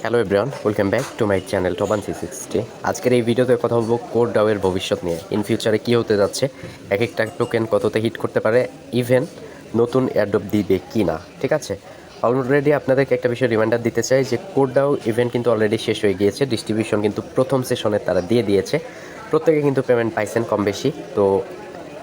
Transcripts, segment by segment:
Hello everyone, welcome back to my channel টবান 360। আজকের এই ভিডিওতে কথা বলবো কোর ডাওয়ের ভবিষ্যৎ নিয়ে। ইন ফিউচারে কী হতে যাচ্ছে, এক একটা টোকেন কততে হিট করতে পারে, ইভেন নতুন এয়ারড্রপ দিবে কি না। ঠিক আছে, অলরেডি আপনাদেরকে একটা বিষয় রিমাইন্ডার দিতে চাই যে কোর ডাও ইভেন্ট কিন্তু অলরেডি শেষ হয়ে গিয়েছে। ডিস্ট্রিবিউশন কিন্তু প্রথম সেশনে তারা দিয়ে দিয়েছে, প্রত্যেকে কিন্তু পেমেন্ট পাইছেন কম বেশি। তো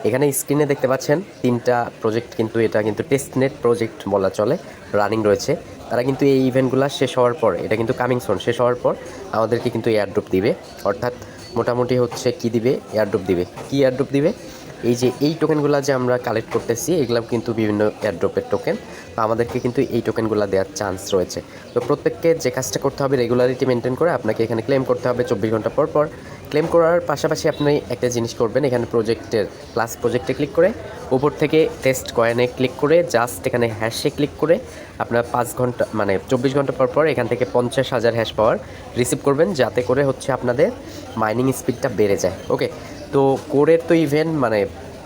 এখানে স্ক্রিনে দেখতে পাচ্ছেন তিনটা প্রজেক্ট, কিন্তু এটা কিন্তু টেস্টনেট প্রজেক্ট বলা চলে, রানিং রয়েছে। তারা কিন্তু এই ইভেন্টগুলো শেষ হওয়ার পর, এটা কিন্তু কামিং সোন শেষ হওয়ার পর আমাদেরকে কিন্তু এয়ারড্রপ দিবে। অর্থাৎ মোটামুটি হচ্ছে কি দিবে, এয়ারড্রপ দিবে। কি এয়ারড্রপ দিবে, এই যে এই টোকেনগুলো যে আমরা কালেক্ট করতেছি এগুলো কিন্তু বিভিন্ন এয়ারড্রপের টোকেন। তো আমাদেরকে কিন্তু এই টোকেনগুলো দেওয়ার চান্স রয়েছে। তো প্রত্যেককে যে কাজটা করতে হবে, রেগুলারিটি মেনটেন করে আপনাকে এখানে ক্লেম করতে হবে 24 ঘন্টা পর পর। ক্লেম করার পাশাপাশি আপনি একটা জিনিস করবেন, এখানে প্রজেক্টের প্লাস প্রজেক্টে ক্লিক করে উপর থেকে টেস্ট কয়েনে ক্লিক করে জাস্ট এখানে হ্যাশে ক্লিক করে আপনার 5 ঘন্টা মানে 24 ঘন্টা পর পর এখান থেকে 50,000 হ্যাশ পাওয়ার রিসিভ করবেন, যাতে করে হচ্ছে আপনাদের মাইনিং স্পিডটা বেড়ে যায়। ওকে, তো কোরের তো ইভেন্ট মানে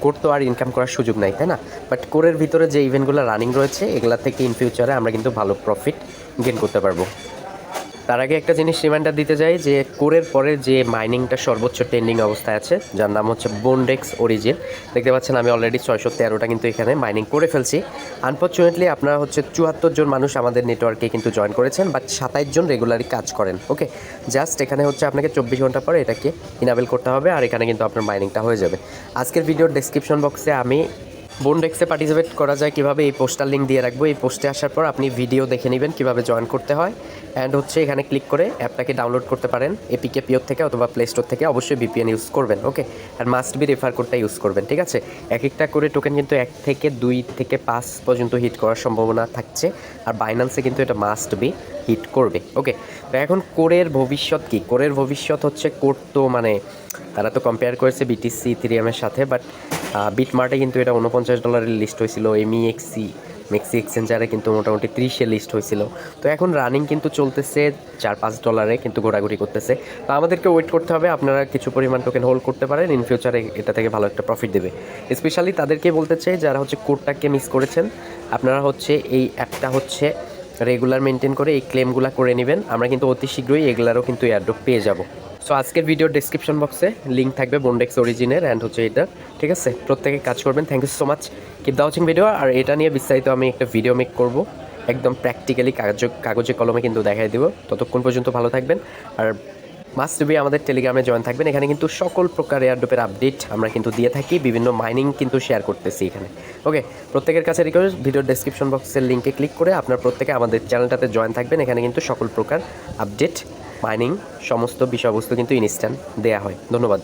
কোর তো আর ইনকাম করার সুযোগ নাই, তাই না? বাট কোরের ভিতরে যে ইভেন্টগুলো রানিং রয়েছে এগুলা থেকে ইন ফিউচারে আমরা কিন্তু ভালো প্রফিট গেন করতে পারবো। তার আগে একটা জিনিস রিমাইন্ডার দিতে চাই যে কোরের পরে যে মাইনিংটা সর্বোচ্চ ট্রেন্ডিং অবস্থায় আছে, যার নাম হচ্ছে বোনডেক্স অরিজিন। দেখতে পাচ্ছেন আমি অলরেডি 613টা কিন্তু এখানে মাইনিং করে ফেলছি। আনফর্চুনেটলি আপনারা হচ্ছে 74 জন মানুষ আমাদের নেটওয়ার্কে কিন্তু জয়েন করেছেন, বাট 27 জন রেগুলারই কাজ করেন। ওকে, জাস্ট এখানে হচ্ছে আপনাকে 24 ঘন্টা পরে এটাকে ইনাবেল করতে হবে, আর এখানে কিন্তু আপনার মাইনিংটা হয়ে যাবে। আজকের ভিডিওর ডেসক্রিপশন বক্সে আমি বন্ডেক্সে পার্টিসিপেট করা যায় কীভাবে, এই পোস্টার লিঙ্ক দিয়ে রাখবো। এই পোস্টে আসার পর আপনি ভিডিও দেখে নেবেন কীভাবে জয়েন করতে হয়, অ্যান্ড হচ্ছে এখানে ক্লিক করে অ্যাপটাকে ডাউনলোড করতে পারেন এপিকে পিওর থেকে অথবা প্লে স্টোর থেকে। অবশ্যই ভিপিএন ইউজ করবেন। ওকে, আর মাস্ট বি রেফার কোডটা ইউজ করবেন। ঠিক আছে, এক একটা করে টোকেন কিন্তু 1 থেকে 2 থেকে 5 পর্যন্ত হিট করার সম্ভাবনা থাকছে, আর বাইন্যান্সে কিন্তু এটা মাস্ট বি হিট করবে। ওকে, তো এখন কোরের ভবিষ্যৎ কী? কোরের ভবিষ্যৎ হচ্ছে কোর তো মানে তারা তো কম্পেয়ার করেছে বিটিসি ইথেরিয়ামের সাথে, বাট বিটমার্টে কিন্তু এটা $49 লিস্ট হয়েছিল। মেক্সি এক্সচেঞ্জারে কিন্তু মোটামুটি 30-এ লিস্ট হয়েছিল। তো এখন রানিং কিন্তু চলতেছে $4-5 কিন্তু ঘোরাঘুরি করতেছে। তো আমাদেরকে ওয়েট করতে হবে। আপনারা কিছু পরিমাণ টোকেন হোল্ড করতে পারেন, ইন ফিউচারে এটা থেকে ভালো একটা প্রফিট দেবে। স্পেশালি তাদেরকে বলতে চাই যারা হচ্ছে কোডটাকে মিস করেছেন, আপনারা হচ্ছে এই অ্যাপটা হচ্ছে রেগুলার মেনটেন করে এই ক্লেমগুলো করে নেবেন। আমরা কিন্তু অতি শীঘ্রই এগুলারও কিন্তু এয়ারড্রপ পেয়ে যাব। সো আজকের ভিডিওর ডেসক্রিপশন বক্সে লিঙ্ক থাকবে বন্ডেক্স অরিজিনের, অ্যান্ড হচ্ছে এটা। ঠিক আছে, প্রত্যেকে কাজ করবেন। Thank you so much, keep the watching video. আর এটা নিয়ে বিস্তারিত আমি একটা ভিডিও মেক করব, একদম প্র্যাকটিক্যালি কাগজে কলমে কিন্তু দেখাই দেবো। ততক্ষণ পর্যন্ত ভালো থাকবেন, আর মাস্ট বি আমাদের টেলিগ্রামে জয়েন থাকবেন। এখানে কিন্তু সকল প্রকার এয়ারড্রপের আপডেট আমরা কিন্তু দিয়ে থাকি, বিভিন্ন মাইনিং কিন্তু শেয়ার করতেছি এখানে। ওকে, প্রত্যেকের কাছে রিকোয়েস্ট, ভিডিওর ডেসক্রিপশন বক্সের লিঙ্কে ক্লিক করে আপনার প্রত্যেকে আমাদের চ্যানেলটাতে জয়েন থাকবেন। এখানে কিন্তু সকল প্রকার আপডেট, মাইনিং সমস্ত বিষয়বস্তু কিন্তু ইনস্ট্যান্ট দেওয়া হয়। ধন্যবাদ।